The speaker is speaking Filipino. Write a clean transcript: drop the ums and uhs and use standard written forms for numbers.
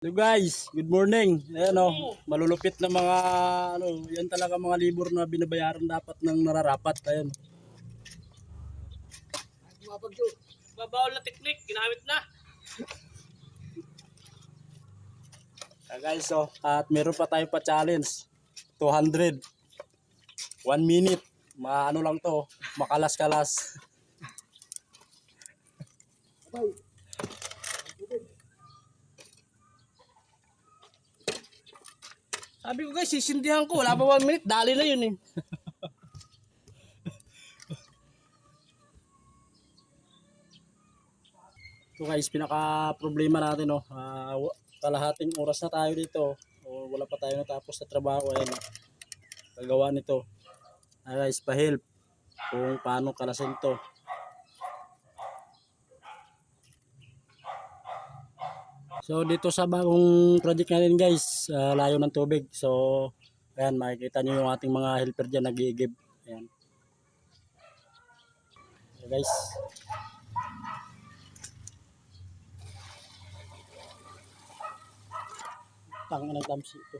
Hello guys, good morning. Ayan malulupit na mga yan talaga mga libur na binabayaran dapat ng nararapat. Ayan. Babawal na teknik, ginamit na. Guys, at meron pa tayong pa-challenge. 200. 1 minute. Maano lang to, makalas-kalas. Sabi ko guys, sisindihan ko. Wala pa 1 minute, dali na yun eh. So guys, pinaka problema natin kalahating oras na tayo dito. Wala pa tayo natapos sa trabaho. Ayan, gagawa nito. Guys, pa-help kung paano kalasin to. So dito sa bagong project natin guys, layo ng tubig. So ayan, makikita niyo yung ating mga helper diyan nag-i-give. Ayan. So guys. Tang ng tamsi ito.